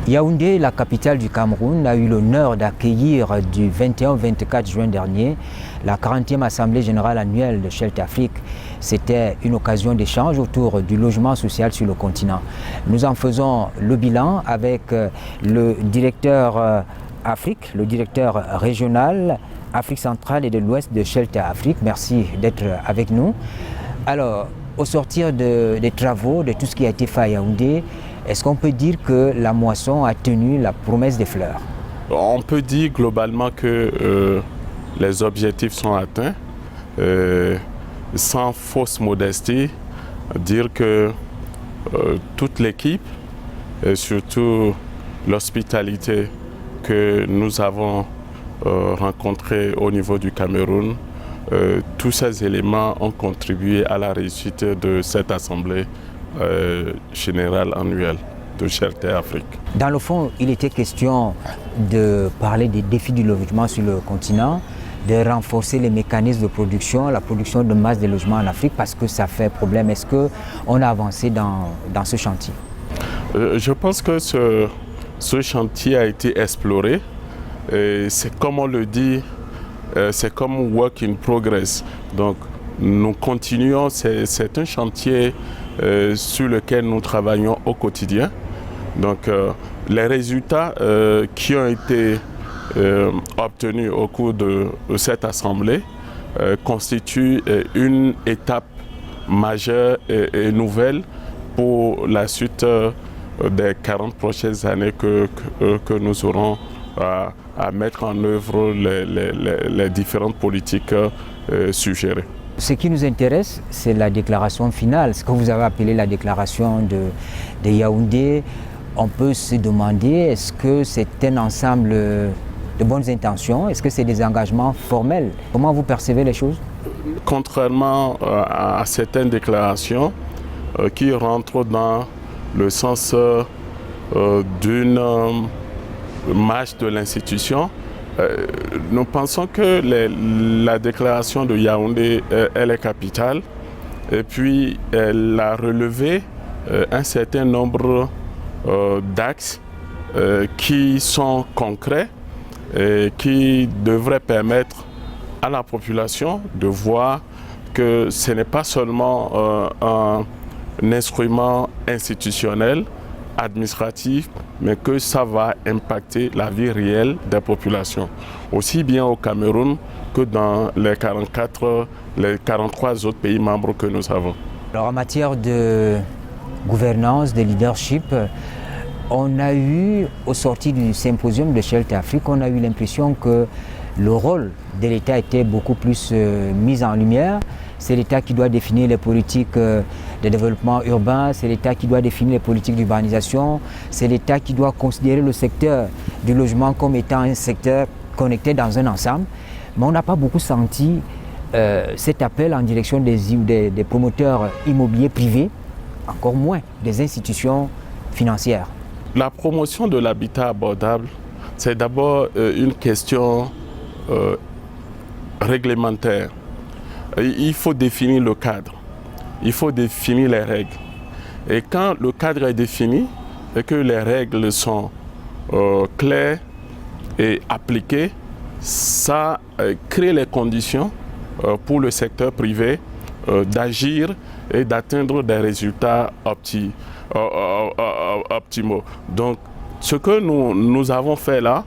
Yaoundé, la capitale du Cameroun, a eu l'honneur d'accueillir du 21 au 24 juin dernier la 40e Assemblée générale annuelle de Shelter Afrique. C'était une occasion d'échange autour du logement social sur le continent. Nous en faisons le bilan avec le directeur Afrique, le directeur régional Afrique centrale et de l'Ouest de Shelter Afrique. Merci d'être avec nous. Alors, au sortir des travaux, de tout ce qui a été fait à Yaoundé, est-ce qu'on peut dire que la moisson a tenu la promesse des fleurs? On peut dire globalement que les objectifs sont atteints. Sans fausse modestie, dire que toute l'équipe, et surtout l'hospitalité que nous avons rencontrée au niveau du Cameroun, tous ces éléments ont contribué à la réussite de cette assemblée générale annuelle de Shelter Afrique. Dans le fond, il était question de parler des défis du logement sur le continent, de renforcer les mécanismes de production, la production de masse de logements en Afrique, parce que ça fait problème. Est-ce qu'on a avancé dans ce chantier? Je pense que ce chantier a été exploré. C'est comme on le dit, c'est comme work in progress. Donc nous continuons, c'est un chantier sur lequel nous travaillons au quotidien. Donc les résultats qui ont été obtenus au cours de cette assemblée constituent une étape majeure et nouvelle pour la suite des 40 prochaines années que nous aurons à mettre en œuvre les différentes politiques suggérées. Ce qui nous intéresse, c'est la déclaration finale, ce que vous avez appelé la déclaration de Yaoundé. On peut se demander, est-ce que c'est un ensemble de bonnes intentions? Est-ce que c'est des engagements formels? Comment vous percevez les choses? Contrairement à certaines déclarations qui rentrent dans le sens d'une marche de l'institution, nous pensons que la déclaration de Yaoundé, elle est capitale, et puis elle a relevé un certain nombre d'axes qui sont concrets et qui devraient permettre à la population de voir que ce n'est pas seulement un instrument institutionnel, administratif, mais que ça va impacter la vie réelle des populations, aussi bien au Cameroun que dans les 43 autres pays membres que nous avons. Alors en matière de gouvernance, de leadership, on a eu, au sortir du symposium de Shelter Afrique, on a eu l'impression que le rôle de l'État était beaucoup plus mis en lumière. C'est l'État qui doit définir les politiques de développement urbain, c'est l'État qui doit définir les politiques d'urbanisation, c'est l'État qui doit considérer le secteur du logement comme étant un secteur connecté dans un ensemble. Mais on n'a pas beaucoup senti cet appel en direction des promoteurs immobiliers privés, encore moins des institutions financières. La promotion de l'habitat abordable, c'est d'abord une question réglementaire. Il faut définir le cadre, il faut définir les règles. Et quand le cadre est défini et que les règles sont claires et appliquées, ça crée les conditions pour le secteur privé d'agir et d'atteindre des résultats optimaux. Donc, ce que nous avons fait là,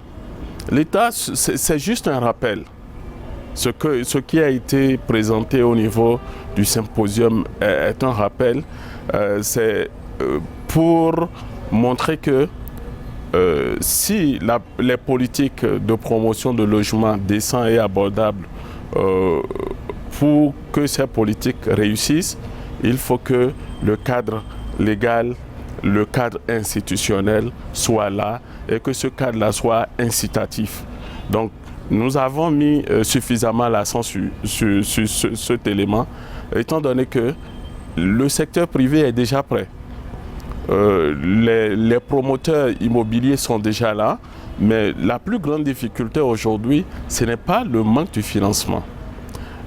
l'État, c'est juste un rappel. Ce qui a été présenté au niveau du symposium est un rappel. C'est pour montrer que si les politiques de promotion de logements décents et abordables, pour que ces politiques réussissent, il faut que le cadre légal, le cadre institutionnel soit là et que ce cadre-là soit incitatif. Donc, nous avons mis suffisamment l'accent sur cet élément, étant donné que le secteur privé est déjà prêt. Les promoteurs immobiliers sont déjà là, mais la plus grande difficulté aujourd'hui, ce n'est pas le manque du financement.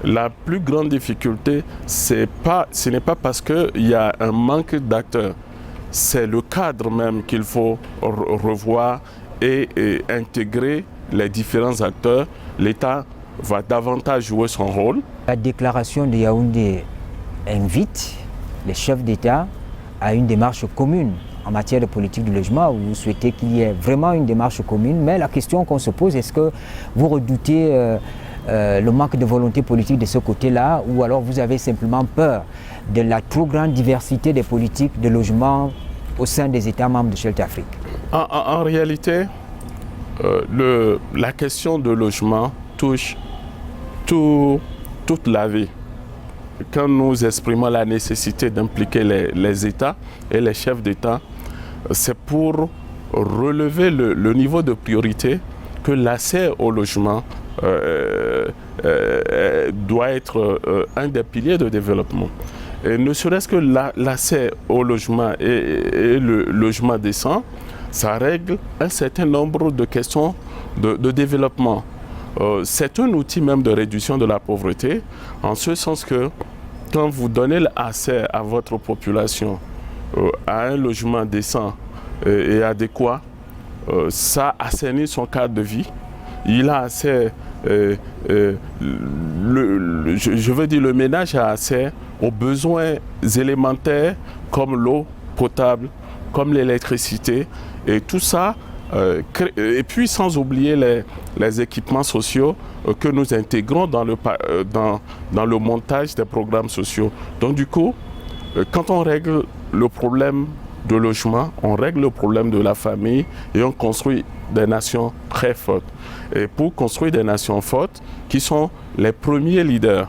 La plus grande difficulté, ce n'est pas parce qu'il y a un manque d'acteurs. c'est le cadre même qu'il faut revoir et intégrer les différents acteurs. L'État va davantage jouer son rôle. La déclaration de Yaoundé invite les chefs d'État à une démarche commune en matière de politique du logement. Vous souhaitez qu'il y ait vraiment une démarche commune, mais la question qu'on se pose, est-ce que vous redoutez le manque de volonté politique de ce côté-là, ou alors vous avez simplement peur de la trop grande diversité des politiques de logement au sein des États membres de Shelter Afrique? En réalité, la question de logement touche toute la vie. Quand nous exprimons la nécessité d'impliquer les États et les chefs d'État, c'est pour relever le niveau de priorité que l'accès au logement doit être un des piliers de développement. Et ne serait-ce que l'accès au logement et le logement décent, ça règle un certain nombre de questions de développement. C'est un outil même de réduction de la pauvreté, en ce sens que quand vous donnez l'accès à votre population à un logement décent et adéquat, ça assainit son cadre de vie. Il a accès, je veux dire, le ménage a accès aux besoins élémentaires comme l'eau potable, comme l'électricité, et tout ça. Et puis sans oublier les équipements sociaux que nous intégrons dans le montage des programmes sociaux. Donc du coup, quand on règle le problème de logement, on règle le problème de la famille et on construit des nations très fortes. Et pour construire des nations fortes, qui sont les premiers leaders,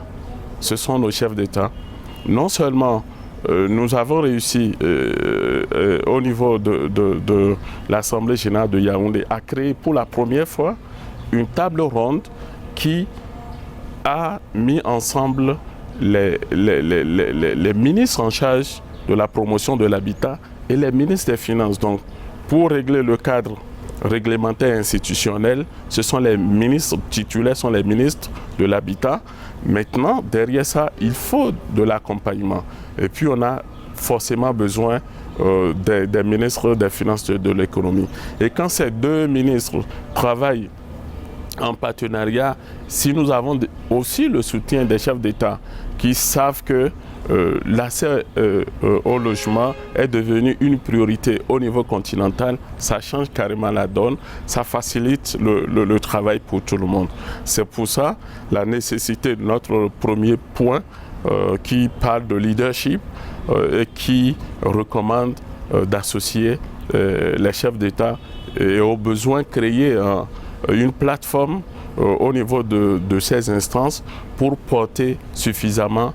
ce sont nos chefs d'État. Non seulement nous avons réussi au niveau de l'Assemblée générale de Yaoundé à créer pour la première fois une table ronde qui a mis ensemble les ministres en charge de la promotion de l'habitat et les ministres des Finances. Donc, pour régler le cadre réglementaire institutionnel, ce sont les ministres titulaires, sont les ministres de l'habitat. Maintenant, derrière ça, il faut de l'accompagnement. Et puis, on a forcément besoin des ministres des Finances et de l'économie. Et quand ces deux ministres travaillent en partenariat, si nous avons aussi le soutien des chefs d'État qui savent que l'accès au logement est devenu une priorité au niveau continental, ça change carrément la donne, ça facilite le travail pour tout le monde. C'est pour ça la nécessité de notre premier point qui parle de leadership et qui recommande d'associer les chefs d'État et au besoin créer une plateforme au niveau de ces instances pour porter suffisamment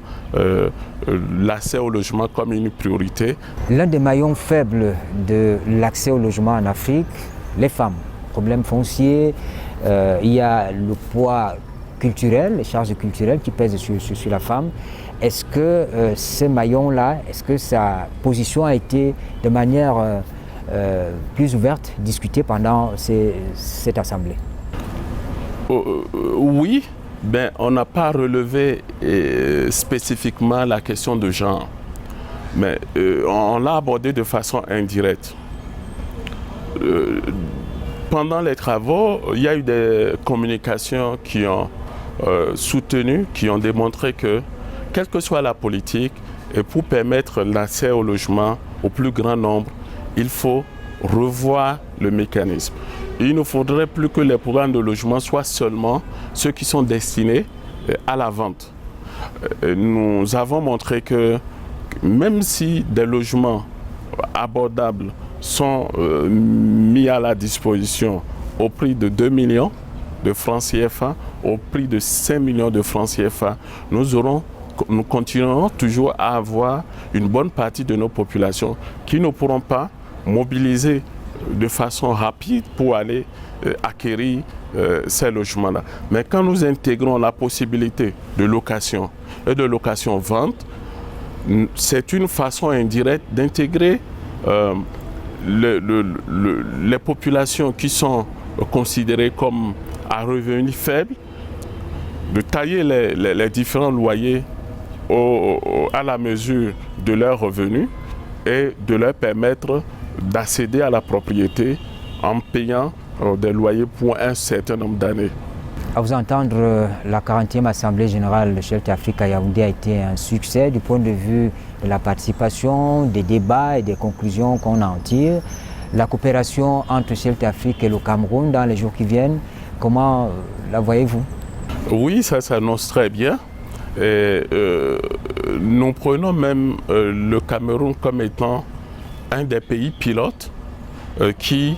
l'accès au logement comme une priorité. L'un des maillons faibles de l'accès au logement en Afrique, les femmes. Problème foncier, il y a le poids culturel, les charges culturelles qui pèsent sur la femme. Est-ce que ce maillon-là, est-ce que sa position a été de manière plus ouverte, discutée pendant cette assemblée? Oui, on n'a pas relevé spécifiquement la question de genre, mais on l'a abordé de façon indirecte. Pendant les travaux, il y a eu des communications qui ont soutenu, qui ont démontré que, quelle que soit la politique, et pour permettre l'accès au logement au plus grand nombre, il faut revoir le mécanisme. Il ne faudrait plus que les programmes de logement soient seulement ceux qui sont destinés à la vente. Nous avons montré que même si des logements abordables sont mis à la disposition au prix de 2 millions de francs CFA, au prix de 5 millions de francs CFA, nous continuerons toujours à avoir une bonne partie de nos populations qui ne pourront pas mobiliser de façon rapide pour aller acquérir ces logements-là. Mais quand nous intégrons la possibilité de location et de location-vente, c'est une façon indirecte d'intégrer les populations qui sont considérées comme à revenus faibles, de tailler les différents loyers à la mesure de leurs revenus et de leur permettre d'accéder à la propriété en payant des loyers pour un certain nombre d'années. À vous entendre, la 40e Assemblée générale de Shelter Afrique à Yaoundé a été un succès du point de vue de la participation, des débats et des conclusions qu'on en tire. La coopération entre Shelter Afrique et le Cameroun dans les jours qui viennent, comment la voyez-vous? Oui, ça s'annonce très bien. Et, nous prenons même le Cameroun comme étant un des pays pilotes qui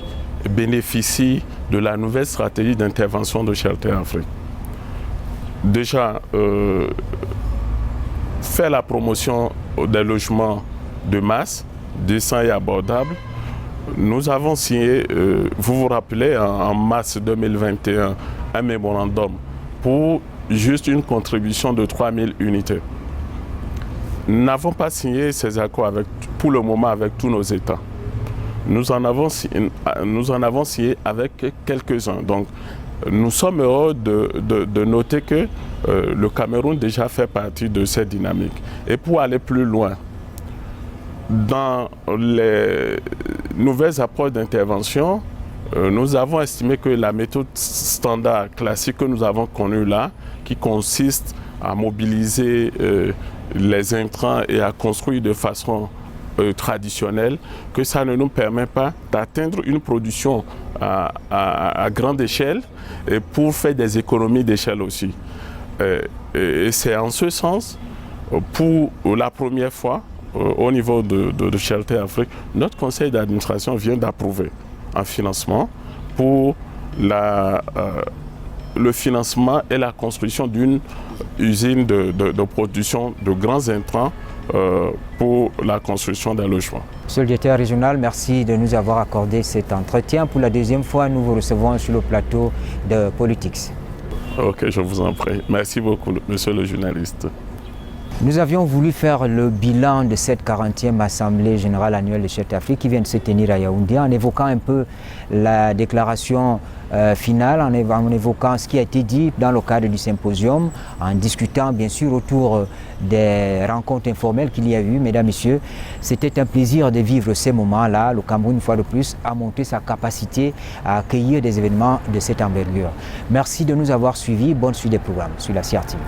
bénéficie de la nouvelle stratégie d'intervention de Shelter Afrique. Déjà, faire la promotion des logements de masse, décents et abordables. Nous avons signé, vous vous rappelez, en mars 2021, un mémorandum pour juste une contribution de 3000 unités. Nous n'avons pas signé ces accords pour le moment avec tous nos États. Nous en avons signé avec quelques-uns. Donc, nous sommes heureux de noter que le Cameroun déjà fait partie de cette dynamique. Et pour aller plus loin, dans les nouvelles approches d'intervention, nous avons estimé que la méthode standard classique que nous avons connue là, qui consiste à mobiliser les intrants et à construire de façon traditionnelle, que ça ne nous permet pas d'atteindre une production à grande échelle et pour faire des économies d'échelle aussi. Et c'est en ce sens, pour la première fois, au niveau de Shelter Afrique, notre conseil d'administration vient d'approuver un financement pour le financement et la construction d'une usine de production de grands intrants pour la construction d'un logement. Monsieur le directeur régional, merci de nous avoir accordé cet entretien. Pour la deuxième fois, nous vous recevons sur le plateau de Politics. Ok, je vous en prie. Merci beaucoup, monsieur le journaliste. Nous avions voulu faire le bilan de cette 40e Assemblée générale annuelle de Shelter Afrique qui vient de se tenir à Yaoundé en évoquant un peu la déclaration finale, en évoquant ce qui a été dit dans le cadre du symposium, en discutant bien sûr autour des rencontres informelles qu'il y a eu. Mesdames, Messieurs, c'était un plaisir de vivre ces moments-là. Le Cameroun, une fois de plus, a montré sa capacité à accueillir des événements de cette envergure. Merci de nous avoir suivis. Bonne suite des programmes sur la CR TV.